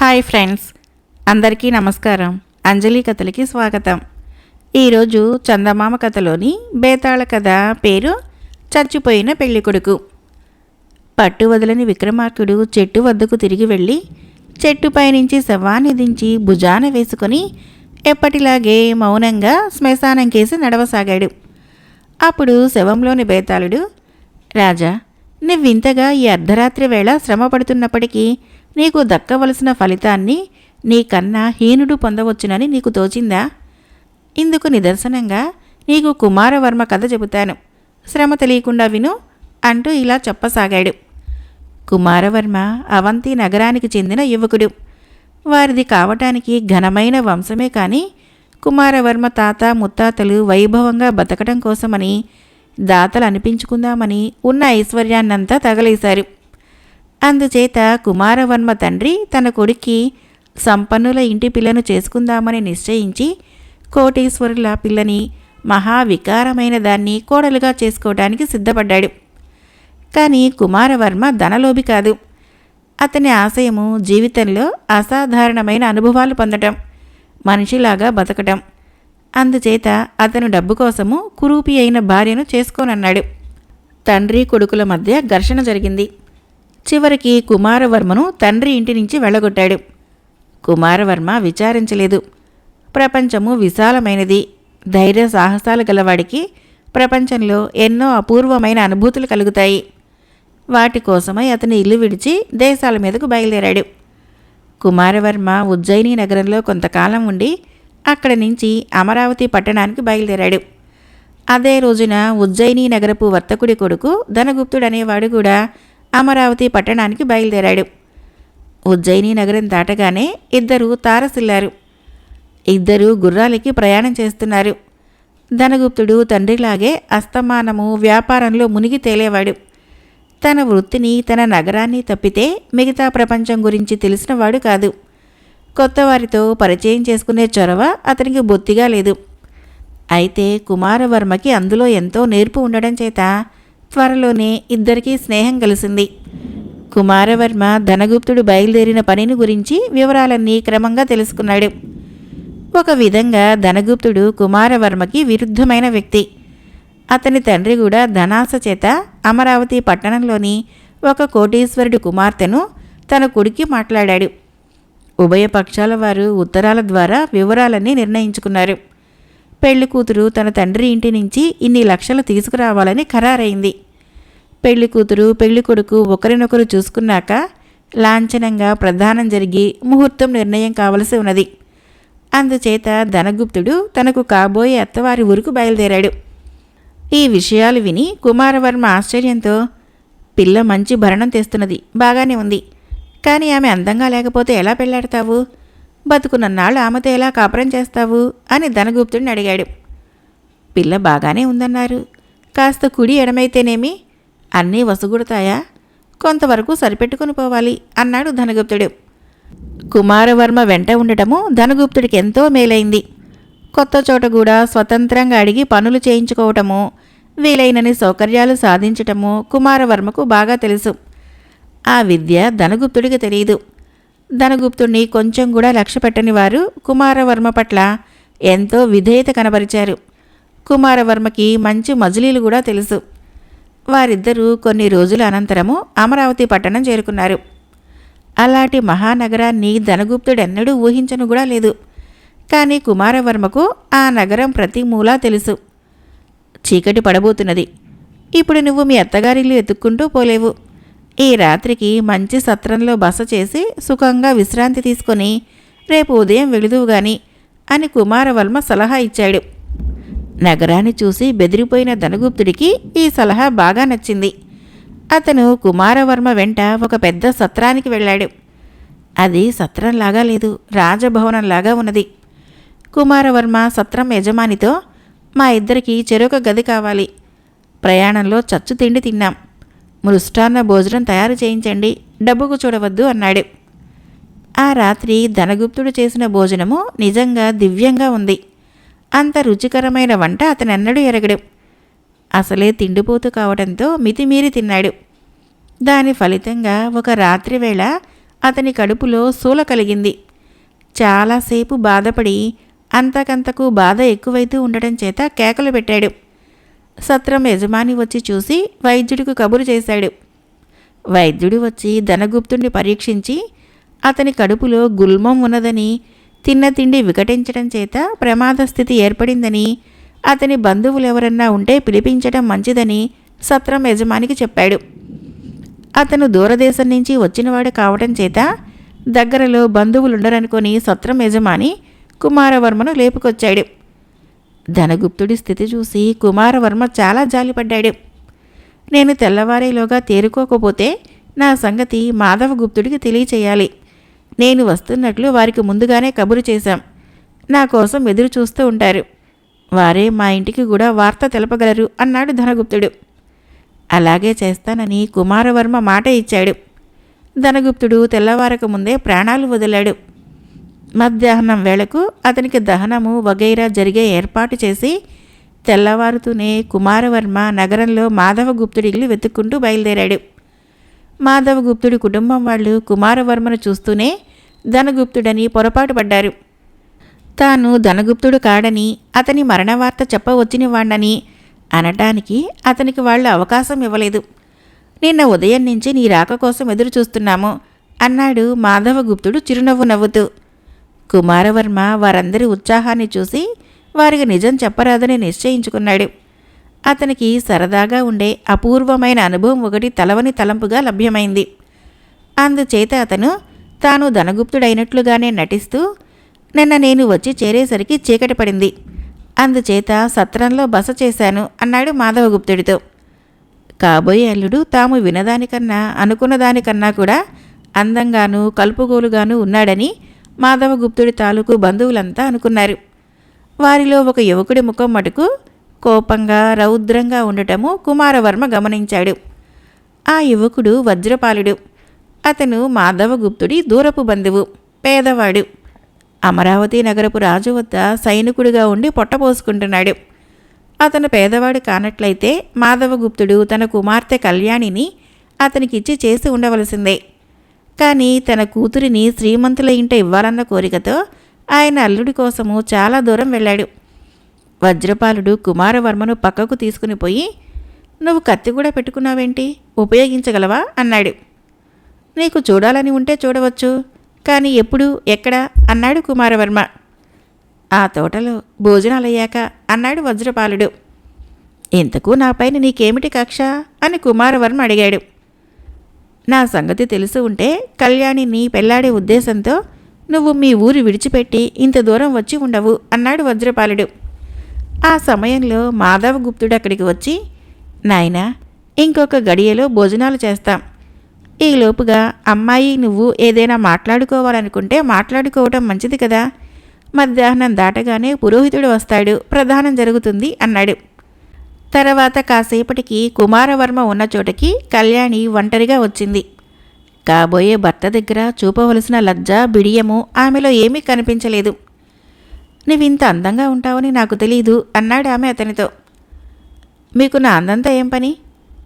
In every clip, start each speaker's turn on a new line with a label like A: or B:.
A: Hi friends, అందరికీ నమస్కారం. అంజలి కథలకి స్వాగతం. ఈరోజు చందమామ కథలోని బేతాళ కథ పేరు చచ్చిపోయిన పెళ్ళికొడుకు. పట్టు వదలని విక్రమార్కుడు చెట్టు వద్దకు తిరిగి వెళ్ళి చెట్టుపై నుంచి శవాన్ని దించి భుజాన వేసుకొని ఎప్పటిలాగే మౌనంగా శ్మశానం కేసి నడవసాగాడు. అప్పుడు శవంలోని బేతాళుడు, రాజా, నువ్వింతగా ఈ అర్ధరాత్రి వేళ శ్రమ పడుతున్నప్పటికీ నీకు దక్కవలసిన ఫలితాన్ని నీకన్నా హీనుడు పొందవచ్చునని నీకు తోచిందా? ఇందుకు నిదర్శనంగా నీకు కుమారవర్మ కథ చెబుతాను, శ్రమ తెలియకుండా విను అంటూ ఇలా చెప్పసాగాడు. కుమారవర్మ అవంతి నగరానికి చెందిన యువకుడు. వారిది కావటానికి ఘనమైన వంశమే కానీ కుమారవర్మ తాత ముత్తాతలు వైభవంగా బతకటం కోసమని దాతలు అనిపించుకుందామని ఉన్న ఐశ్వర్యాన్నంతా తగలేశారు. అందుచేత కుమారవర్మ తండ్రి తన కొడుక్కి సంపన్నుల ఇంటి పిల్లను చేసుకుందామని నిశ్చయించి కోటీశ్వరుల పిల్లని మహావికారమైన దాన్ని కోడలుగా చేసుకోవడానికి సిద్ధపడ్డాడు. కానీ కుమారవర్మ ధనలోభి కాదు. అతని ఆశయము జీవితంలో అసాధారణమైన అనుభవాలు పొందటం, మనిషిలాగా బతకటం. అందుచేత అతను డబ్బు కోసము కురూపి అయిన భార్యను చేసుకోనన్నాడు. తండ్రి కొడుకుల మధ్య ఘర్షణ జరిగింది. చివరికి కుమారవర్మను తండ్రి ఇంటి నుంచి వెళ్ళగొట్టాడు. కుమారవర్మ విచారించలేదు. ప్రపంచము విశాలమైనది. ధైర్య సాహసాలు గలవాడికి ప్రపంచంలో ఎన్నో అపూర్వమైన అనుభూతులు కలుగుతాయి. వాటి కోసమై అతని ఇల్లు విడిచి దేశాల మీదకు బయలుదేరాడు. కుమారవర్మ ఉజ్జయిని నగరంలో కొంతకాలం ఉండి అక్కడి నుంచి అమరావతి పట్టణానికి బయలుదేరాడు. అదే రోజున ఉజ్జయిని నగరపు వర్తకుడి కొడుకు ధనగుప్తుడనేవాడు కూడా అమరావతి పట్టణానికి బయలుదేరాడు. ఉజ్జయిని నగరం దాటగానే ఇద్దరు తారసిల్లారు. ఇద్దరు గుర్రాలకి ప్రయాణం చేస్తున్నారు. ధనగుప్తుడు తండ్రిలాగే అస్తమానము వ్యాపారంలో మునిగి తేలేవాడు. తన వృత్తిని, తన నగరాన్ని తప్పితే మిగతా ప్రపంచం గురించి తెలిసినవాడు కాదు. కొత్తవారితో పరిచయం చేసుకునే చొరవ అతనికి బొత్తిగా లేదు. అయితే కుమారవర్మకి అందులో ఎంతో నేర్పు ఉండడం చేత త్వరలోనే ఇద్దరికీ స్నేహం కలిసింది. కుమారవర్మ ధనగుప్తుడు బయలుదేరిన పనిని గురించి వివరాలన్నీ క్రమంగా తెలుసుకున్నాడు. ఒక విధంగా ధనగుప్తుడు కుమారవర్మకి విరుద్ధమైన వ్యక్తి. అతని తండ్రి కూడా ధనాశ చేత అమరావతి పట్టణంలోని ఒక కోటీశ్వరుడి కుమార్తెను తన కొడుక్కి మాట్లాడాడు. ఉభయ పక్షాల వారు ఉత్తరాల ద్వారా వివరాలన్నీ నిర్ణయించుకున్నారు. పెళ్లి కూతురు తన తండ్రి ఇంటి నుంచి ఇన్ని లక్షలు తీసుకురావాలని ఖరారైంది. పెళ్లి కూతురు పెళ్లి కొడుకు ఒకరినొకరు చూసుకున్నాక లాంఛనంగా ప్రదానం జరిగి ముహూర్తం నిర్ణయం కావలసి ఉన్నది. అందుచేత ధనగుప్తుడు తనకు కాబోయే అత్తవారి ఊరుకు బయలుదేరాడు. ఈ విషయాలు విని కుమారవర్మ ఆశ్చర్యంతో, పిల్ల మంచి భరణం తెస్తున్నది, బాగానే ఉంది. కానీ ఆమె అందంగా లేకపోతే ఎలా పెళ్లాడతావు? బతుకున్నన్నాళ్ళు ఆమెతో ఎలా కాపురం చేస్తావు అని ధనగుప్తుడిని అడిగాడు. పిల్ల బాగానే ఉందన్నారు. కాస్త కుడి ఎడమైతేనేమి, అన్నీ వసుగుడతాయా? కొంతవరకు సరిపెట్టుకుని పోవాలి అన్నాడు ధనగుప్తుడు. కుమారవర్మ వెంట ఉండటము ధనగుప్తుడికి ఎంతో మేలైంది. కొత్త చోట కూడా స్వతంత్రంగా అడిగి పనులు చేయించుకోవటము, వీలైనన్ని సౌకర్యాలు సాధించటము కుమారవర్మకు బాగా తెలుసు. ఆ విద్య ధనగుప్తుడికి తెలియదు. ధనగుప్తుడిని కొంచెం కూడా లక్ష్య పెట్టని వారు కుమారవర్మ పట్ల ఎంతో విధేయత కనబరిచారు. కుమారవర్మకి మంచి మజిలీలు కూడా తెలుసు. వారిద్దరూ కొన్ని రోజుల అనంతరము అమరావతి పట్టణం చేరుకున్నారు. అలాంటి మహానగరాన్ని ధనగుప్తుడెన్నడూ ఊహించను కూడా లేదు. కానీ కుమారవర్మకు ఆ నగరం ప్రతి మూలా తెలుసు. చీకటి పడబోతున్నది. ఇప్పుడు నువ్వు మీ అత్తగారిల్లు ఎత్తుక్కుంటూ పోలేవు. ఈ రాత్రికి మంచి సత్రంలో బస చేసి సుఖంగా విశ్రాంతి తీసుకొని రేపు ఉదయం వెళుదువు గాని అని కుమారవర్మ సలహా ఇచ్చాడు. నగరాన్ని చూసి బెదిరిపోయిన ధనగుప్తుడికి ఈ సలహా బాగా నచ్చింది. అతను కుమారవర్మ వెంట ఒక పెద్ద సత్రానికి వెళ్ళాడు. అది సత్రంలాగా లేదు, రాజభవనంలాగా ఉన్నది. కుమారవర్మ సత్రం యజమానితో, మా ఇద్దరికి చెరొక గది కావాలి. ప్రయాణంలో చచ్చు తిండి తిన్నాం. మృష్టాన్న భోజనం తయారు చేయించండి, డబ్బుకు చూడవద్దు అన్నాడు. ఆ రాత్రి ధనగుప్తుడు చేసిన భోజనము నిజంగా దివ్యంగా ఉంది. అంత రుచికరమైన వంట అతనెన్నడూ ఎరగడు. అసలే తిండిపోతు కావడంతో మితిమీరి తిన్నాడు. దాని ఫలితంగా ఒక రాత్రివేళ అతని కడుపులో శూల కలిగింది. చాలాసేపు బాధపడి అంతకంతకు బాధ ఎక్కువైతూ ఉండటం చేత కేకలు పెట్టాడు. సత్రం యజమాని వచ్చి చూసి వైద్యుడికి కబురు చేశాడు. వైద్యుడు వచ్చి ధనగుప్తుడిని పరీక్షించి అతని కడుపులో గుల్మం ఉన్నదని, తిన్న తిండి వికటించడం చేత ప్రమాద స్థితి ఏర్పడిందని, అతని బంధువులెవరన్నా ఉంటే పిలిపించడం మంచిదని సత్రం యజమానికి చెప్పాడు. అతను దూరదేశం నుంచి వచ్చినవాడు కావటం చేత దగ్గరలో బంధువులుండరనుకొని సత్రం యజమాని కుమారవర్మను లేపుకొచ్చాడు. ధనగుప్తుడి స్థితి చూసి కుమారవర్మ చాలా జాలిపడ్డాడు. నేను తెల్లవారేలోగా తేరుకోకపోతే నా సంగతి మాధవగుప్తుడికి తెలియచేయాలి. నేను వస్తున్నట్లు వారికి ముందుగానే కబురు చేశాం. నా కోసం ఎదురు చూస్తూ ఉంటారు. వారే మా ఇంటికి కూడా వార్త తెలపగలరు అన్నాడు ధనగుప్తుడు. అలాగే చేస్తానని కుమారవర్మ మాట ఇచ్చాడు. ధనగుప్తుడు తెల్లవారక ముందే ప్రాణాలు వదిలాడు. మధ్యాహ్నం వేళకు అతనికి దహనము వగైరా జరిగే ఏర్పాటు చేసి తెల్లవారుతూనే కుమారవర్మ నగరంలో మాధవగుప్తుడి ఇల్లు వెతుక్కుంటూ బయలుదేరాడు. మాధవగుప్తుడి కుటుంబం వాళ్ళు కుమారవర్మను చూస్తూనే ధనగుప్తుడని పొరపాటు పడ్డారు. తాను ధనగుప్తుడు కాడని, అతని మరణవార్త చెప్పవచ్చిన వాణ్ణని అనటానికి అతనికి వాళ్ళు అవకాశం ఇవ్వలేదు. నిన్న ఉదయం నుంచి నీ రాక కోసం ఎదురు చూస్తున్నాము అన్నాడు మాధవగుప్తుడు చిరునవ్వు నవ్వుతూ. కుమారవర్మ వారందరి ఉత్సాహాన్ని చూసి వారికి నిజం చెప్పరాదని నిశ్చయించుకున్నాడు. అతనికి సరదాగా ఉండే అపూర్వమైన అనుభవం ఒకటి తలవని తలంపుగా లభ్యమైంది. అందుచేత అతను తాను ధనగుప్తుడైనట్లుగానే నటిస్తూ, నిన్న నేను వచ్చి చేరేసరికి చీకటి పడింది, అందుచేత సత్రంలో బస చేశాను అన్నాడు మాధవగుప్తుడితో. కాబోయే అల్లుడు తాము వినదానికన్నా అనుకున్నదానికన్నా కూడా అందంగానూ కలుపుగోలుగానూ ఉన్నాడని మాధవగుప్తుడి తాలూకు బంధువులంతా అనుకున్నారు. వారిలో ఒక యువకుడి ముఖం మటుకు కోపంగా రౌద్రంగా ఉండటము కుమారవర్మ గమనించాడు. ఆ యువకుడు వజ్రపాలుడు. అతను మాధవగుప్తుడి దూరపు బంధువు, పేదవాడు. అమరావతి నగరపు రాజు వద్ద సైనికుడిగా ఉండి పొట్టపోసుకుంటున్నాడు. అతను పేదవాడు కానట్లయితే మాధవగుప్తుడు తన కుమార్తె కళ్యాణిని అతనికిచ్చి చేసి ఉండవలసిందే. కానీ తన కూతురిని శ్రీమంతుల ఇంట ఇవ్వాలన్న కోరికతో ఆయన అల్లుడి కోసము చాలా దూరం వెళ్ళాడు. వజ్రపాలుడు కుమారవర్మను పక్కకు తీసుకుని పోయి, నువ్వు కత్తి కూడా పెట్టుకున్నావేంటి, ఉపయోగించగలవా అన్నాడు. నీకు చూడాలని ఉంటే చూడవచ్చు, కానీ ఎప్పుడు ఎక్కడ అన్నాడు కుమారవర్మ. ఆ తోటలో భోజనాలయ్యాక అన్నాడు వజ్రపాలుడు. ఇంతకు నాపైన నీకేమిటి కక్ష అని కుమారవర్మ అడిగాడు. నా సంగతి తెలుసు ఉంటే కళ్యాణిని పెళ్లాడే ఉద్దేశంతో నువ్వు మీ ఊరు విడిచిపెట్టి ఇంత దూరం వచ్చి ఉండవు అన్నాడు వజ్రపాలుడు. ఆ సమయంలో మాధవగుప్తుడు అక్కడికి వచ్చి, నాయనా, ఇంకొక గడియలో భోజనాలు చేస్తాం. ఈలోపుగా అమ్మాయి నువ్వు ఏదైనా మాట్లాడుకోవాలనుకుంటే మాట్లాడుకోవటం మంచిది కదా. మధ్యాహ్నం దాటగానే పురోహితుడు వస్తాడు, ప్రధానం జరుగుతుంది అన్నాడు. తర్వాత కాసేపటికి కుమారవర్మ ఉన్న చోటకి కళ్యాణి ఒంటరిగా వచ్చింది. కాబోయే భర్త దగ్గర చూపవలసిన లజ్జ బిడియము ఆమెలో ఏమీ కనిపించలేదు. నువ్వింత అందంగా ఉంటావని నాకు తెలీదు అన్నాడు ఆమె అతనితో. మీకు నా అందంతా ఏం పని?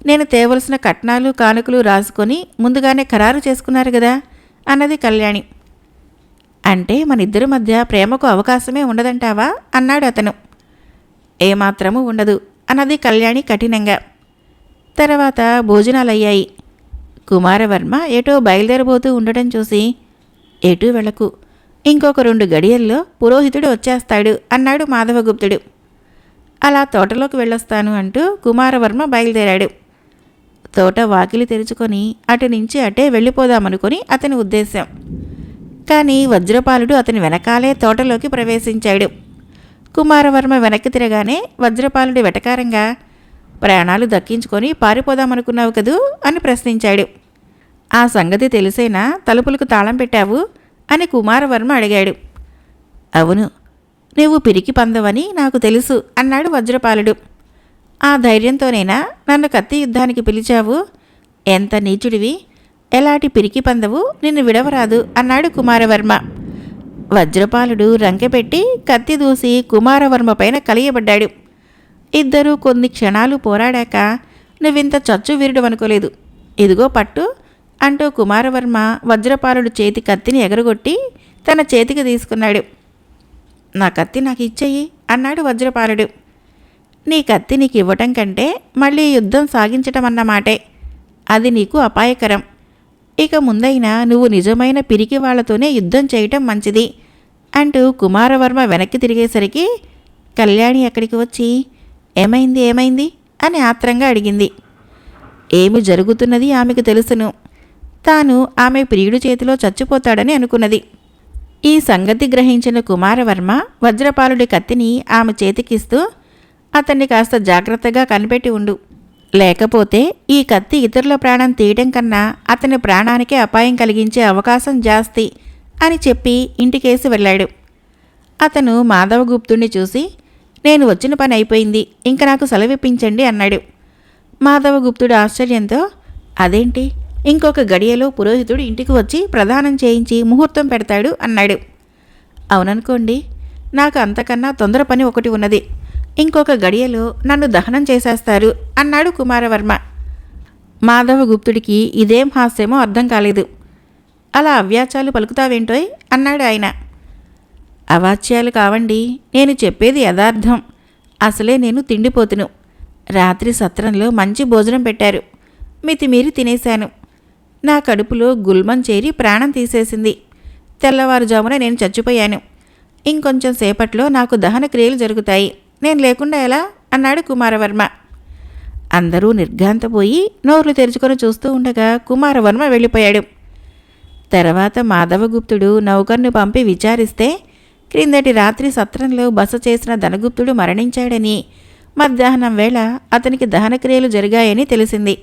A: నేను తేవలసిన కట్నాలు కానుకలు రాసుకొని ముందుగానే ఖరారు చేసుకున్నారు కదా అన్నది కళ్యాణి. అంటే మన ఇద్దరి మధ్య ప్రేమకు అవకాశమే ఉండదంటావా అన్నాడు అతను. ఏమాత్రమూ ఉండదు అన్నది కళ్యాణి కఠినంగా. తర్వాత భోజనాలయ్యాయి. కుమారవర్మ ఏటో బయలుదేరబోతూ ఉండటం చూసి, ఎటూ వెళ్ళకు, ఇంకొక 2 గడియల్లో పురోహితుడు వచ్చేస్తాడు అన్నాడు మాధవగుప్తుడు. అలా తోటలోకి వెళ్ళొస్తాను అంటూ కుమారవర్మ బయలుదేరాడు. తోట వాకిలి తెరుచుకొని అటు నుంచి అటే వెళ్ళిపోదామనుకొని అతని ఉద్దేశం. కానీ వజ్రపాలుడు అతని వెనకాలే తోటలోకి ప్రవేశించాడు. కుమారవర్మ వెనక్కి తిరగానే వజ్రపాలుడు వెటకారంగా, ప్రాణాలు దక్కించుకొని పారిపోదామనుకున్నావు కదూ అని ప్రశ్నించాడు. ఆ సంగతి తెలిసేనా తలుపులకు తాళం పెట్టావు అని కుమారవర్మ అడిగాడు. అవును, నువ్వు పిరికి పందవని నాకు తెలుసు అన్నాడు వజ్రపాలుడు. ఆ ధైర్యంతోనేనా నన్ను కత్తి యుద్ధానికి పిలిచావు? ఎంత నీచుడివి, ఎలాంటి పిరికి పందవు, నిన్ను విడవరాదు అన్నాడు కుమారవర్మ. వజ్రపాలుడు రంకెపెట్టి కత్తి దూసి కుమారవర్మ పైన కలియబడ్డాడు. ఇద్దరూ కొన్ని క్షణాలు పోరాడాక, నువ్వింత చచ్చు వీరుడు అనుకోలేదు, ఇదిగో పట్టు అంటూ కుమారవర్మ వజ్రపాలుడి చేతి కత్తిని ఎగరగొట్టి తన చేతికి తీసుకున్నాడు. నా కత్తి నాకు ఇచ్చేయి అన్నాడు వజ్రపాలుడు. నీ కత్తి నీకు ఇవ్వటం కంటే మళ్ళీ యుద్ధం సాగించటం అన్నమాటే. అది నీకు అపాయకరం. ఇక ముందైనా నువ్వు నిజమైన పిరికి వాళ్లతోనే యుద్ధం చేయటం మంచిది అంటూ కుమారవర్మ వెనక్కి తిరిగేసరికి కళ్యాణి అక్కడికి వచ్చి ఏమైంది ఏమైంది అని ఆత్రంగా అడిగింది. ఏమి జరుగుతున్నది ఆమెకు తెలుసును. తాను ఆమె ప్రియుడి చేతిలో చచ్చిపోతాడని అనుకున్నది. ఈ సంగతి గ్రహించిన కుమారవర్మ వజ్రపాలుడి కత్తిని ఆమె చేతికిస్తూ, అతన్ని కాస్త జాగ్రత్తగా కనిపెట్టి ఉండు. లేకపోతే ఈ కత్తి ఇతరుల ప్రాణం తీయటం కన్నా అతని ప్రాణానికే అపాయం కలిగించే అవకాశం జాస్తి అని చెప్పి ఇంటికేసి వెళ్ళాడు. అతను మాధవగుప్తుణ్ణి చూసి, నేను వచ్చిన పని అయిపోయింది, ఇంక నాకు సెలవిప్పించండి అన్నాడు. మాధవగుప్తుడు ఆశ్చర్యంతో, అదేంటి, ఇంకొక గడియలో పురోహితుడు ఇంటికి వచ్చి ప్రదానం చేయించి ముహూర్తం పెడతాడు అన్నాడు. అవుననుకోండి, నాకు అంతకన్నా తొందర పని ఒకటి ఉన్నది. ఇంకొక గడియలో నన్ను దహనం చేసేస్తారు అన్నాడు కుమారవర్మ. మాధవగుప్తుడికి ఇదేం హాస్యమో అర్థం కాలేదు. అలా అవ్యాచాలు పలుకుతావేంటోయ్ అన్నాడు ఆయన. అవాచ్యాలు కావండి, నేను చెప్పేది యథార్థం. అసలే నేను తిండిపోతును. రాత్రి సత్రంలో మంచి భోజనం పెట్టారు. మితిమీరి తినేశాను. నా కడుపులో గుల్మం చేరి ప్రాణం తీసేసింది. తెల్లవారుజామున నేను చచ్చిపోయాను. ఇంకొంచెం సేపట్లో నాకు దహన క్రియలు జరుగుతాయి. నేను లేకుండా ఎలా అన్నాడు కుమారవర్మ. అందరూ నిర్ఘాంతపోయి నోర్లు తెరుచుకొని చూస్తూ ఉండగా కుమారవర్మ వెళ్ళిపోయాడు. తర్వాత మాధవగుప్తుడు నౌకర్ను పంపి విచారిస్తే క్రిందటి రాత్రి సత్రంలో బస చేసిన ధనగుప్తుడు మరణించాడని, మధ్యాహ్నం వేళ అతనికి దహనక్రియలు జరిగాయని తెలిసింది.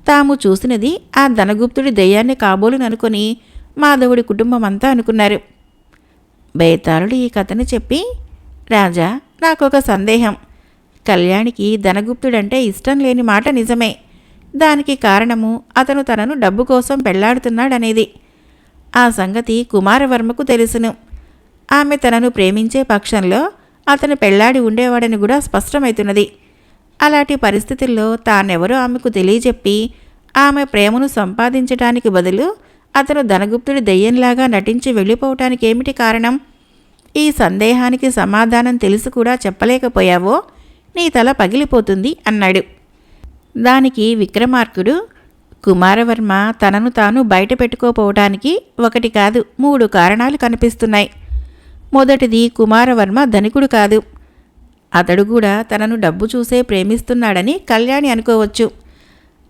A: తాము చూసినది ఆ ధనగుప్తుడి దెయ్యాన్ని కాబోలుననుకొని మాధవుడి కుటుంబం అంతా అనుకున్నారు. బేతాళుడు ఈ కథను చెప్పి, రాజా, నాకొక సందేహం. కళ్యాణికి ధనగుప్తుడంటే ఇష్టం లేని మాట నిజమే. దానికి కారణము అతను తనను డబ్బు కోసం పెళ్లాడుతున్నాడనేది. ఆ సంగతి కుమారవర్మకు తెలుసును. ఆమె తనను ప్రేమించే పక్షంలో అతను పెళ్లాడి ఉండేవాడని కూడా స్పష్టమవుతున్నది. అలాంటి పరిస్థితుల్లో తానెవరో ఆమెకు తెలియజెప్పి ఆమె ప్రేమను సంపాదించటానికి బదులు అతను ధనగుప్తుడి దెయ్యంలాగా నటించి వెళ్ళిపోవటానికి ఏమిటి కారణం? ఈ సందేహానికి సమాధానం తెలిసి కూడా చెప్పలేకపోయావో నీ తల పగిలిపోతుంది అన్నాడు. దానికి విక్రమార్కుడు, కుమారవర్మ తనను తాను బయట పెట్టుకోపోవటానికి 1 కాదు 3 కారణాలు కనిపిస్తున్నాయి. మొదటిది, కుమారవర్మ ధనికుడు కాదు. అతడు కూడా తనను డబ్బు చూసే ప్రేమిస్తున్నాడని కళ్యాణి అనుకోవచ్చు.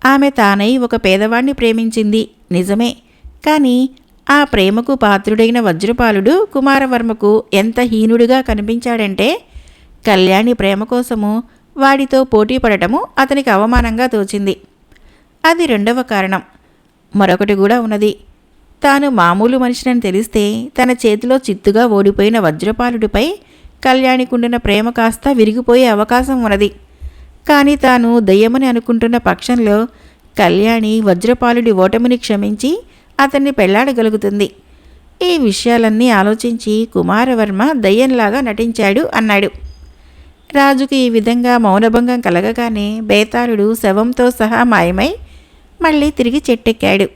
A: ఆమె తానై ఒక పేదవాణ్ణి ప్రేమించింది నిజమే. కానీ ఆ ప్రేమకు పాత్రుడైన వజ్రపాలుడు కుమారవర్మకు ఎంత హీనుడిగా కనిపించాడంటే, కళ్యాణి ప్రేమ కోసము వాడితో పోటీ పడటము అతనికి అవమానంగా తోచింది. అది 2వ కారణం. మరొకటి కూడా ఉన్నది. తాను మామూలు మనిషినని తెలిస్తే తన చేతిలో చిత్తుగా ఓడిపోయిన వజ్రపాలుడిపై కళ్యాణికుండిన ప్రేమ కాస్త విరిగిపోయే అవకాశం ఉన్నది. కానీ తాను దయ్యమని అనుకుంటున్న పక్షంలో కళ్యాణి వజ్రపాలుడి ఓటమిని క్షమించి అతన్ని పెళ్లాడగలుగుతుంది. ఈ విషయాలన్నీ ఆలోచించి కుమారవర్మ దయ్యంలాగా నటించాడు అన్నాడు. రాజుకు ఈ విధంగా మౌనభంగం కలగగానే బేతాళుడు శవంతో సహా మాయమై మళ్ళీ తిరిగి చెట్టెక్కాడు.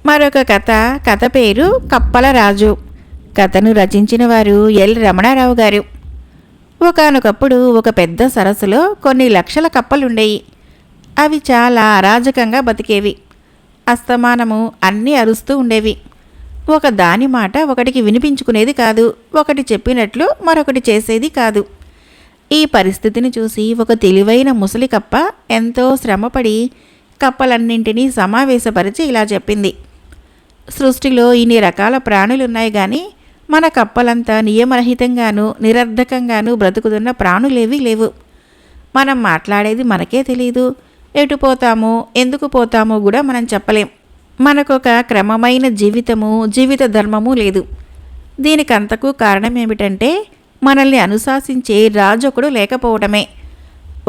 A: మరొక కథ పేరు కప్పల రాజు. కథను రచించిన వారు ఎల్ రమణారావు గారు. ఒకానొకప్పుడు ఒక పెద్ద సరస్సులో కొన్ని లక్షల కప్పలుండేవి. అవి చాలా అరాజకంగా బతికేవి. అస్తమానము అన్నీ అరుస్తూ ఉండేవి. ఒక దాని మాట ఒకటికి వినిపించుకునేది కాదు. ఒకటి చెప్పినట్లు మరొకటి చేసేది కాదు. ఈ పరిస్థితిని చూసి ఒక తెలివైన ముసలి కప్ప ఎంతో శ్రమపడి కప్పలన్నింటినీ సమావేశపరిచి ఇలా చెప్పింది. సృష్టిలో ఇన్ని రకాల ప్రాణులున్నాయి కానీ మన కప్పలంతా నియమరహితంగానూ నిరర్ధకంగానూ బ్రతుకుతున్న ప్రాణులేవీ లేవు. మనం మాట్లాడేది మనకే తెలీదు. ఎటు పోతామో ఎందుకు పోతామో కూడా మనం చెప్పలేం. మనకొక క్రమమైన జీవిత ధర్మము లేదు. దీనికంతకు కారణం ఏమిటంటే మనల్ని అనుశాసించే రాజొకడు లేకపోవటమే.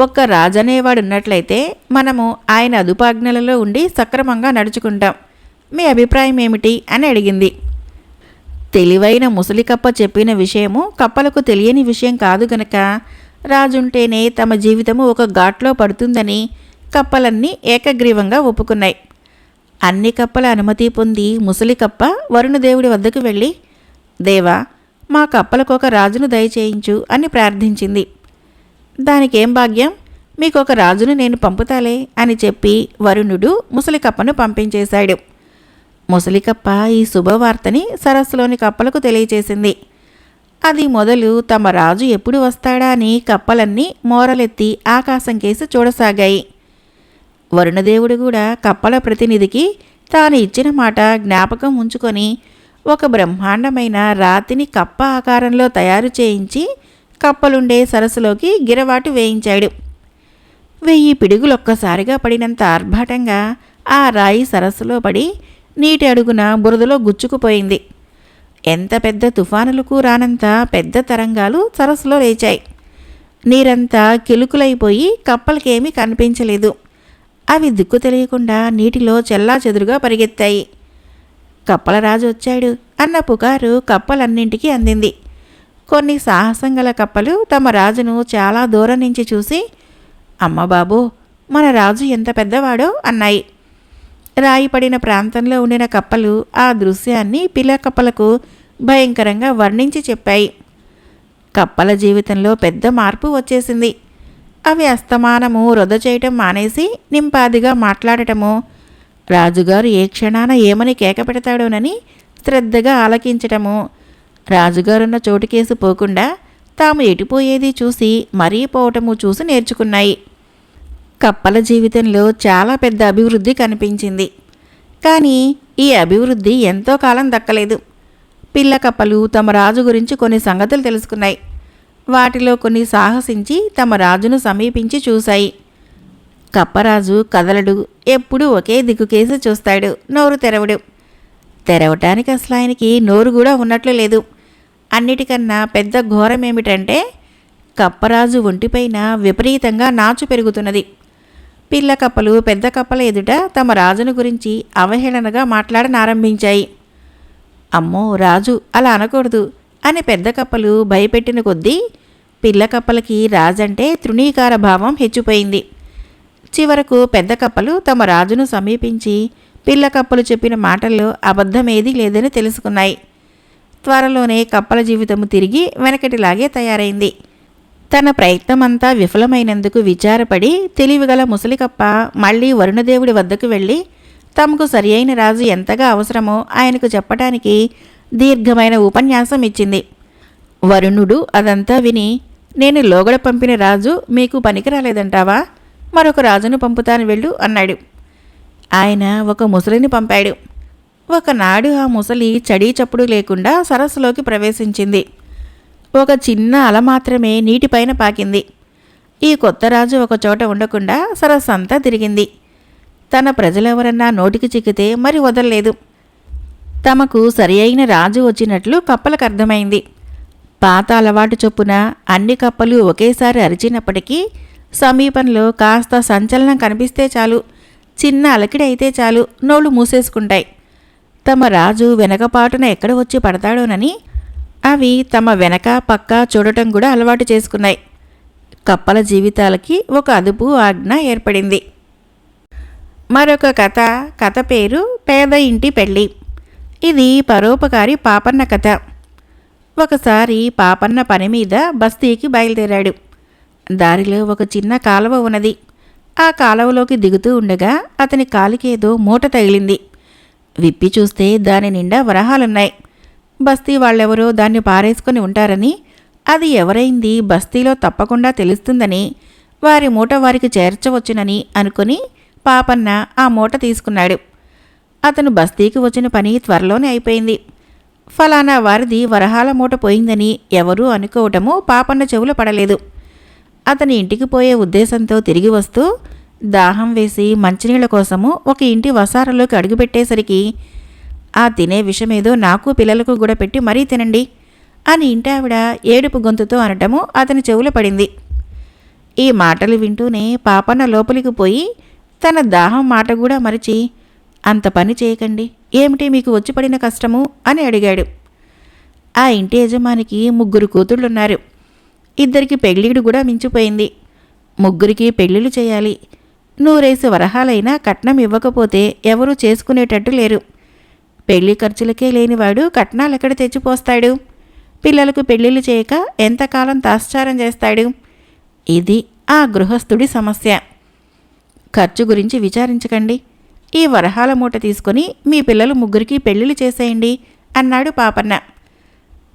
A: ఒక్క రాజనేవాడు ఉన్నట్లయితే మనము ఆయన అదుపాజ్ఞలలో ఉండి సక్రమంగా నడుచుకుంటాం. మీ అభిప్రాయం ఏమిటి అని అడిగింది. తెలివైన ముసలికప్ప చెప్పిన విషయము కప్పలకు తెలియని విషయం కాదు గనక రాజుంటేనే తమ జీవితము ఒక ఘాట్లో పడుతుందని కప్పలన్నీ ఏకగ్రీవంగా ఒప్పుకున్నాయి. అన్ని కప్పల అనుమతి పొంది ముసలి కప్ప వరుణదేవుడి వద్దకు వెళ్ళి, దేవా, మా కప్పలకొక రాజును దయచేయించు అని ప్రార్థించింది. దానికేం భాగ్యం, మీకొక రాజును నేను పంపుతాలే అని చెప్పి వరుణుడు ముసలి కప్పను పంపించేశాడు. ముసలికప్ప ఈ శుభవార్తని సరస్సులోని కప్పలకు తెలియచేసింది. అది మొదలు తమ రాజు ఎప్పుడు వస్తాడా అని కప్పలన్నీ మోరలెత్తి ఆకాశం కేసి చూడసాగాయి. వరుణదేవుడు కూడా కప్పల ప్రతినిధికి తాను ఇచ్చిన మాట జ్ఞాపకం ఉంచుకొని ఒక బ్రహ్మాండమైన రాతిని కప్ప ఆకారంలో తయారు చేయించి కప్పలుండే సరస్సులోకి గిరవాటు వేయించాడు. 1000 పిడుగులొక్కసారిగా పడినంత ఆర్భాటంగా ఆ రాయి సరస్సులో పడి నీటి అడుగున బురదలో గుచ్చుకుపోయింది. ఎంత పెద్ద తుఫానులకు రానంత పెద్ద తరంగాలు సరస్సులో లేచాయి. నీరంతా కిలుకులైపోయి కప్పలకేమీ కనిపించలేదు. అవి దిక్కు తెలియకుండా నీటిలో చెల్లాచెదురుగా పరిగెత్తాయి. కప్పలరాజు వచ్చాడు అన్న పుకారు కప్పలన్నింటికీ అందింది. కొన్ని సాహసం గల కప్పలు తమ రాజును చాలా దూరం నుంచి చూసి, అమ్మబాబో, మన రాజు ఎంత పెద్దవాడో అన్నాయి. రాయి పడిన ప్రాంతంలో ఉండిన కప్పలు ఆ దృశ్యాన్ని పిల్ల కప్పలకు భయంకరంగా వర్ణించి చెప్పాయి. కప్పల జీవితంలో పెద్ద మార్పు వచ్చేసింది. అవి అస్తమానము రొద చేయటం మానేసి నింపాదిగా మాట్లాడటము, రాజుగారు ఏ క్షణాన ఏమని కేక పెడతాడోనని శ్రద్ధగా ఆలకించటము, రాజుగారున్న చోటుకేసి పోకుండా తాము ఎటుపోయేది చూసి మరీ పోవటము చూసి నేర్చుకున్నాయి. కప్పల జీవితంలో చాలా పెద్ద అభివృద్ధి కనిపించింది. కానీ ఈ అభివృద్ధి ఎంతో కాలం దక్కలేదు. పిల్ల కప్పలు తమ రాజు గురించి కొన్ని సంగతులు తెలుసుకున్నాయి. వాటిలో కొన్ని సాహసించి తమ రాజును సమీపించి చూశాయి. కప్పరాజు కదలడు, ఎప్పుడూ ఒకే దిక్కుకేసి చూస్తాడు, నోరు తెరవడు. తెరవటానికి అసలు ఆయనకి నోరు కూడా ఉన్నట్లు లేదు. అన్నిటికన్నా పెద్ద ఘోరమేమిటంటే కప్పరాజు ఒంటిపైన విపరీతంగా నాచు పెరుగుతున్నది. పిల్ల కప్పలు పెద్ద కప్పల ఎదుట తమ రాజును గురించి అవహేళనగా మాట్లాడనారంభించాయి. అమ్మో, రాజు అలా అనకూడదు అని పెద్ద కప్పలు భయపెట్టిన కొద్దీ పిల్ల కప్పలకి రాజంటే తృణీకార భావం హెచ్చిపోయింది. చివరకు పెద్ద కప్పలు తమ రాజును సమీపించి పిల్ల కప్పలు చెప్పిన మాటల్లో అబద్ధమేదీ లేదని తెలుసుకున్నాయి. త్వరలోనే కప్పల జీవితము తిరిగి వెనకటిలాగే తయారైంది. తన ప్రయత్నమంతా విఫలమైనందుకు విచారపడి తెలివిగల ముసలికప్ప మళ్లీ వరుణదేవుడి వద్దకు వెళ్ళి తమకు సరి అయిన రాజు ఎంతగా అవసరమో ఆయనకు చెప్పటానికి దీర్ఘమైన ఉపన్యాసం ఇచ్చింది. వరుణుడు అదంతా విని, నేను లోగడ పంపిన రాజు మీకు పనికిరాలేదంటావా? మరొక రాజును పంపుతాను వెళ్ళు అన్నాడు. ఆయన ఒక ముసలిని పంపాడు. ఒకనాడు ఆ ముసలి చడీ చప్పుడు లేకుండా సరస్సులోకి ప్రవేశించింది. ఒక చిన్న అల మాత్రమే నీటిపైన పాకింది. ఈ కొత్త రాజు ఒక చోట ఉండకుండా సరస్సంతా తిరిగింది. తన ప్రజలెవరన్నా నోటికి చిక్కితే మరి వదల్లేదు. తమకు సరి అయిన రాజు వచ్చినట్లు కప్పలకు అర్థమైంది. పాత అలవాటు చొప్పున అన్ని కప్పలు ఒకేసారి అరిచినప్పటికీ సమీపంలో కాస్త సంచలనం కనిపిస్తే చాలు, చిన్న అలకిడి అయితే చాలు, నోళ్లు మూసేసుకుంటాయి. తమ రాజు వెనకపాటున ఎక్కడ వచ్చి పడతాడోనని అవి తమ వెనక పక్క చూడటం కూడా అలవాటు చేసుకున్నాయి. కప్పల జీవితాలకి ఒక అదుపు ఆజ్ఞ ఏర్పడింది. మరొక కథ పేరు పేద ఇంటి పెళ్ళి. ఇది పరోపకారి పాపన్న కథ. ఒకసారి పాపన్న పని మీద బస్తీకి బయలుదేరాడు. దారిలో ఒక చిన్న కాలువ ఉన్నది. ఆ కాలువలోకి దిగుతూ ఉండగా అతని కాలికేదో మూట తగిలింది. విప్పి చూస్తే దాని నిండా వరహాలున్నాయి. బస్తీ వాళ్ళెవరో దాన్ని పారేసుకొని ఉంటారని, అది ఎవరైంది బస్తీలో తప్పకుండా తెలుస్తుందని, వారి మూట వారికి చేర్చవచ్చునని అనుకుని పాపన్న ఆ మూట తీసుకున్నాడు. అతను బస్తీకి వచ్చిన పని త్వరలోనే అయిపోయింది. ఫలానా వారిది వరహాల మూట పోయిందని ఎవరూ అనుకోవటము పాపన్న చెవులు పడలేదు. అతని ఇంటికి పోయే ఉద్దేశంతో తిరిగి వస్తూ దాహం వేసి మంచినీళ్ల కోసము ఒక ఇంటి వసారాలోకి అడుగుపెట్టేసరికి, ఆ తినే విషమేదో నాకు పిల్లలకు కూడా పెట్టి మరీ తినండి అని ఇంటావిడ ఏడుపు గొంతుతో అనటము అతని చెవులు పడింది. ఈ మాటలు వింటూనే పాపన్న లోపలికి పోయి తన దాహం మాట కూడా మరిచి, అంత పని చేయకండి, ఏమిటి మీకు వచ్చి పడిన కష్టము అని అడిగాడు. ఆ ఇంటి యజమానికి 3 కూతుళ్ళున్నారు. 2కి పెళ్ళిడు కూడా మించిపోయింది. 3కి పెళ్ళిళ్ళు చేయాలి. 100 వరహాలైనా కట్నం ఇవ్వకపోతే ఎవరూ చేసుకునేటట్టు లేరు. పెళ్లి ఖర్చులకే లేనివాడు కట్నాలెక్కడ తెచ్చిపోస్తాడు? పిల్లలకు పెళ్లిళ్ళు చేయక ఎంతకాలం తాశ్చారం చేస్తాడు? ఇది ఆ గృహస్థుడి సమస్య. ఖర్చు గురించి విచారించకండి. ఈ వరహాల మూట తీసుకొని మీ పిల్లలు 3కి పెళ్లిళ్ళు చేసేయండి అన్నాడు పాపన్న.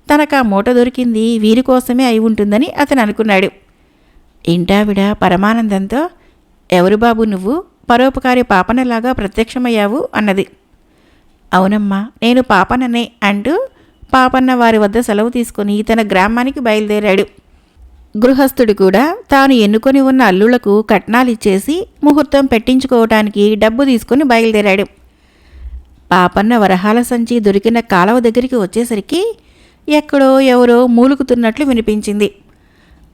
A: తనకా మూట దొరికింది వీరి కోసమే అయి ఉంటుందని అతను అనుకున్నాడు. ఇంటావిడ పరమానందంతో, ఎవరు బాబు నువ్వు? పరోపకారి పాపన్నలాగా ప్రత్యక్షమయ్యావు అన్నది. అవునమ్మా, నేను పాపన్ననే అంటూ పాపన్న వారి వద్ద సెలవు తీసుకుని తన గ్రామానికి బయలుదేరాడు. గృహస్థుడు కూడా తాను ఎన్నుకొని ఉన్న అల్లుళ్లకు కట్నాలిచ్చేసి ముహూర్తం పెట్టించుకోవటానికి డబ్బు తీసుకుని బయలుదేరాడు. పాపన్న వరహాల సంచి దొరికిన కాలవ దగ్గరికి వచ్చేసరికి ఎక్కడో ఎవరో మూలుగుతున్నట్లు వినిపించింది.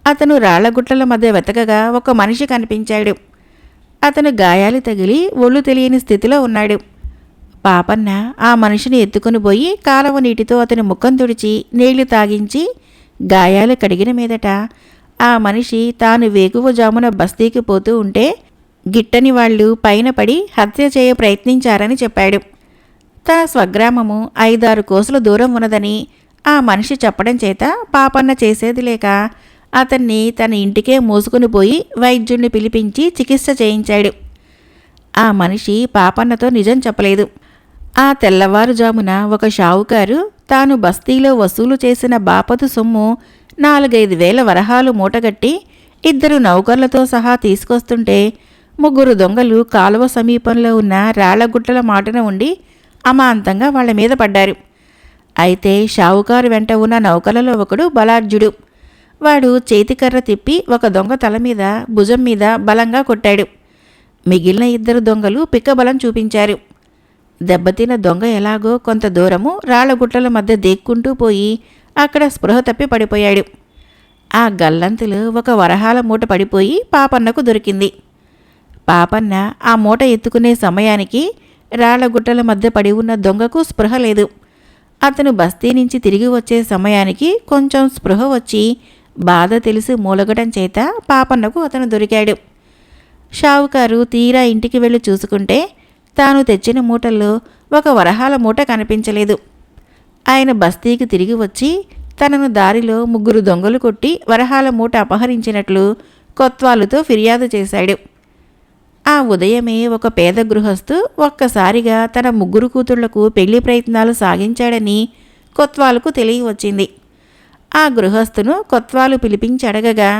A: అతను రాళ్లగుట్ల మధ్య వెతకగా ఒక మనిషి కనిపించాడు. అతను గాయాలు తగిలి ఒళ్ళు తెలియని స్థితిలో ఉన్నాడు. పాపన్న ఆ మనిషిని ఎత్తుకుని పోయి కాలవ నీటితో అతని ముఖం తుడిచి నీళ్లు తాగించి గాయాలు కడిగిన మీదట ఆ మనిషి తాను వేకువజామున బస్తీకి పోతూ ఉంటే గిట్టని వాళ్లు పైన పడి హత్య చేయ ప్రయత్నించారని చెప్పాడు. తన స్వగ్రామము 5-6 కోసుల దూరం ఉన్నదని ఆ మనిషి చెప్పడం చేత పాపన్న చేసేది లేక అతన్ని తన ఇంటికే మోసుకుని పోయి వైద్యుణ్ణి పిలిపించి చికిత్స చేయించాడు. ఆ మనిషి పాపన్నతో నిజం చెప్పలేదు. ఆ తెల్లవారుజామున ఒక షావుకారు తాను బస్తీలో వసూలు చేసిన బాపతు సొమ్ము 4-5 వేల వరహాలు మూటగట్టి 2 నౌకర్లతో సహా తీసుకొస్తుంటే 3 దొంగలు కాలువ సమీపంలో ఉన్న రాళ్లగుట్టల మాటున ఉండి అమాంతంగా వాళ్ల మీద పడ్డారు. అయితే షావుకారు వెంట ఉన్న నౌకర్లలో ఒకడు బలార్జుడు. వాడు చేతికర్ర తిప్పి ఒక దొంగ తల మీద భుజం మీద బలంగా కొట్టాడు. మిగిలిన 2 దొంగలు పిక్కబలం చూపించారు. దెబ్బతిన్న దొంగ ఎలాగో కొంత దూరము రాళ్లగుట్టల మధ్య దేక్కుంటూ పోయి అక్కడ స్పృహ తప్పి పడిపోయాడు. ఆ గల్లంతులు ఒక వరహాల మూట పడిపోయి పాపన్నకు దొరికింది. పాపన్న ఆ మూట ఎత్తుకునే సమయానికి రాళ్లగుట్టల మధ్య పడి ఉన్న దొంగకు స్పృహ లేదు. అతను బస్తీ నుంచి తిరిగి వచ్చే సమయానికి కొంచెం స్పృహ వచ్చి బాధ తెలిసి మూలగడం చేత పాపన్నకు అతను దొరికాడు. షావుకారు తీరా ఇంటికి వెళ్ళి చూసుకుంటే తాను తెచ్చిన మూటల్లో ఒక వరహాల మూట కనిపించలేదు. ఆయన బస్తీకి తిరిగి వచ్చి తనను దారిలో 3 దొంగలు కొట్టి వరహాల మూట అపహరించినట్లు కొత్వాలుతో ఫిర్యాదు చేశాడు. ఆ ఉదయమే ఒక పేద గృహస్థు ఒక్కసారిగా తన 3 కూతుళ్లకు పెళ్లి ప్రయత్నాలు సాగించాడని కొత్వాలుకు తెలియవచ్చింది. ఆ గృహస్థును కొత్వాలు పిలిపించి అడగగా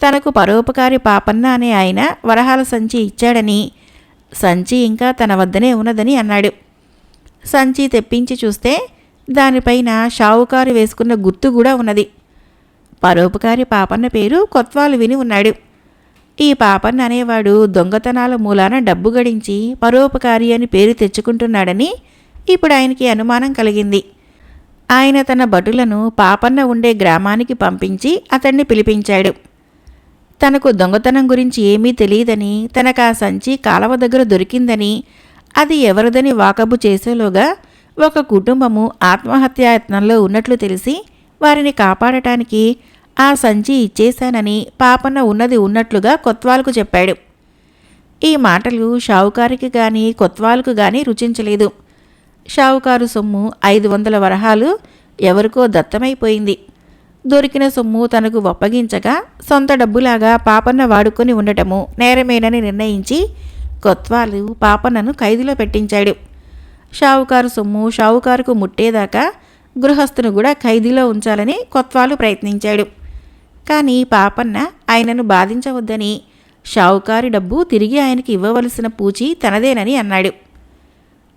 A: తనకు పరోపకారి పాపన్న అనే ఆయన వరహాల సంచి ఇచ్చాడని, సంచి ఇంకా తన వద్దనే ఉన్నదని అన్నాడు. సంచి తెప్పించి చూస్తే దానిపైన షావుకారు వేసుకున్న గుర్తు కూడా ఉన్నది. పరోపకారి పాపన్న పేరు కొత్వాలు విని ఉన్నాడు. ఈ పాపన్న అనేవాడు దొంగతనాల మూలాన డబ్బు గడించి పరోపకారి అని పేరు తెచ్చుకుంటున్నాడని ఇప్పుడు ఆయనకి అనుమానం కలిగింది. ఆయన తన భటులను పాపన్న ఉండే గ్రామానికి పంపించి అతన్ని పిలిపించాడు. తనకు దొంగతనం గురించి ఏమీ తెలియదని, తనకు ఆ సంచి కాలవ దగ్గర దొరికిందని, అది ఎవరిదని వాకబు చేసేలోగా ఒక కుటుంబము ఆత్మహత్యాయత్నంలో ఉన్నట్లు తెలిసి వారిని కాపాడటానికి ఆ సంచి ఇచ్చేశానని పాపన్న ఉన్నది ఉన్నట్లుగా కొత్వాలుకు చెప్పాడు. ఈ మాటలు షావుకారికి గాని కొత్వాలుకు గాని రుచించలేదు. షావుకారు సొమ్ము 500 వరహాలు ఎవరికో దత్తమైపోయింది. దొరికిన సొమ్ము తనకు ఒప్పగించగా సొంత డబ్బులాగా పాపన్న వాడుకొని ఉండటము నేరమేనని నిర్ణయించి కొత్వాలు పాపన్నను ఖైదులో పెట్టించాడు. షావుకారు సొమ్ము షావుకారుకు ముట్టేదాకా గృహస్థును కూడా ఖైదీలో ఉంచాలని కొత్వాలు ప్రయత్నించాడు. కానీ పాపన్న ఆయనను బాధించవద్దని, షావుకారి డబ్బు తిరిగి ఆయనకి ఇవ్వవలసిన పూచి తనదేనని అన్నాడు.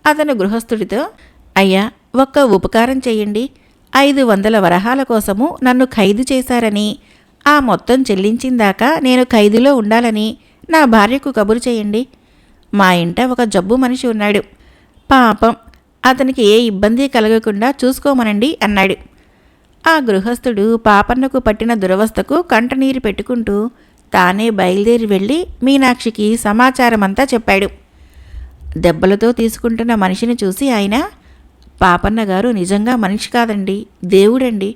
A: అతను గృహస్థుడితో, అయ్యా, ఒక్క ఉపకారం చెయ్యండి. 500 వరహాల కోసము నన్ను ఖైదు చేశారని, ఆ మొత్తం చెల్లించిందాకా నేను ఖైదులో ఉండాలని నా భార్యకు కబురు చేయండి. మా ఇంట ఒక జబ్బు మనిషి ఉన్నాడు. పాపం, అతనికి ఏ ఇబ్బంది కలగకుండా చూసుకోమనండి అన్నాడు. ఆ గృహస్థుడు పాపన్నకు పట్టిన దురవస్థకు కంటనీరు పెట్టుకుంటూ తానే బయలుదేరి వెళ్ళి మీనాక్షికి సమాచారమంతా చెప్పాడు. దెబ్బలతో తీసుకుంటున్న మనిషిని చూసి ఆయన, పాపన్నగారు నిజంగా మనిషి కాదండి, దేవుడండి.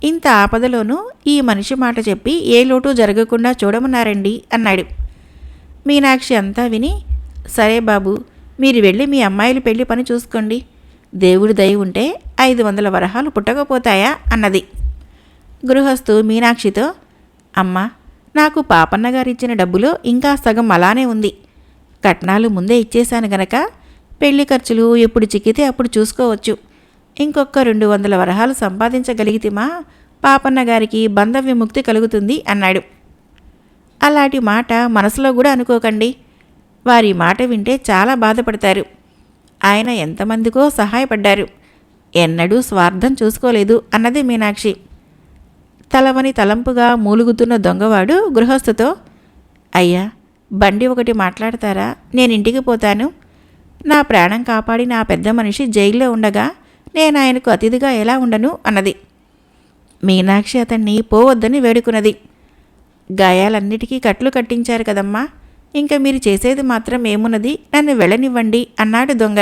A: ఇంత ఆపదలోనూ ఈ మనిషి మాట చెప్పి ఏ లోటు జరగకుండా చూడమన్నారండి అన్నాడు. మీనాక్షి అంతా విని, సరే బాబు, మీరు వెళ్ళి మీ అమ్మాయిలు పెళ్లి పని చూసుకోండి. దేవుడి దయ ఉంటే 500 వరహాలు పుట్టకపోతాయా అన్నది. గృహస్థు మీనాక్షితో, అమ్మా, నాకు పాపన్నగారిచ్చిన డబ్బులో ఇంకా సగం అలానే ఉంది. కట్నాలు ముందే ఇచ్చేశాను గనక పెళ్లి ఖర్చులు ఎప్పుడు చిక్కితే అప్పుడు చూసుకోవచ్చు. ఇంకొక 200 వరహాలు సంపాదించగలిగితేమా పాపన్నగారికి బంధ విముక్తి కలుగుతుంది అన్నాడు. అలాంటి మాట మనసులో కూడా అనుకోకండి. వారి మాట వింటే చాలా బాధపడతారు. ఆయన ఎంతమందికో సహాయపడ్డారు. ఎన్నడూ స్వార్థం చూసుకోలేదు అన్నది మీనాక్షి. తలవని తలంపుగా మూలుగుతున్న దొంగవాడు గృహస్థుతో, అయ్యా, బండి ఒకటి మాట్లాడతారా? నేనింటికి పోతాను. నా ప్రాణం కాపాడి నా పెద్ద మనిషి జైల్లో ఉండగా నేను ఆయనకు అతిథిగా ఎలా ఉండను అన్నది. మీనాక్షి అతన్ని పోవద్దని వేడుకున్నది. గాయాలన్నిటికీ కట్లు కట్టించారు కదమ్మా, ఇంకా మీరు చేసేది మాత్రం ఏమున్నది, నన్ను వెళ్ళనివ్వండి అన్నాడు దొంగ.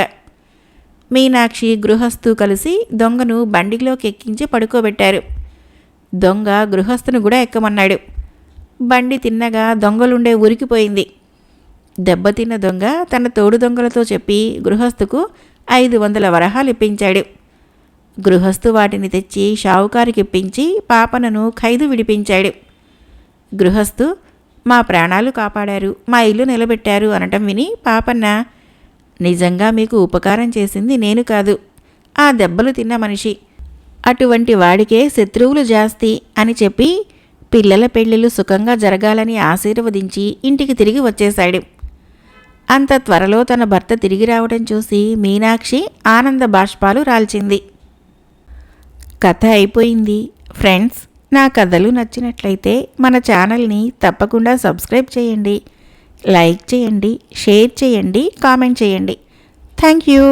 A: మీనాక్షి గృహస్థు కలిసి దొంగను బండిలోకి ఎక్కించి పడుకోబెట్టారు. దొంగ గృహస్థును కూడా ఎక్కమన్నాడు. బండి తిన్నగా దొంగలుండే ఊరికిపోయింది. దెబ్బతిన్న దొంగ తన తోడు దొంగలతో చెప్పి గృహస్థుకు 500 వరహాలు ఇప్పించాడు. గృహస్థు వాటిని తెచ్చి షావుకారికిప్పించి పాపనను ఖైదు విడిపించాడు. గృహస్థు, మా ప్రాణాలు కాపాడారు, మా ఇల్లు నిలబెట్టారు అనటం విని పాపన్న, నిజంగా మీకు ఉపకారం చేసింది నేను కాదు, ఆ దెబ్బలు తిన్న మనిషి. అటువంటి వాడికే శత్రువులు జాస్తి అని చెప్పి పిల్లల పెళ్ళిళ్ళు సుఖంగా జరగాలని ఆశీర్వదించి ఇంటికి తిరిగి వచ్చేశాడు. అంత త్వరలో తన భర్త తిరిగి రావడం చూసి మీనాక్షి ఆనంద బాష్పాలు రాల్చింది. కథ అయిపోయింది. ఫ్రెండ్స్, నా కథలు నచ్చినట్లయితే మన ఛానల్ని తప్పకుండా సబ్స్క్రైబ్ చేయండి, లైక్ చేయండి, షేర్ చేయండి, కామెంట్ చేయండి. Thank you.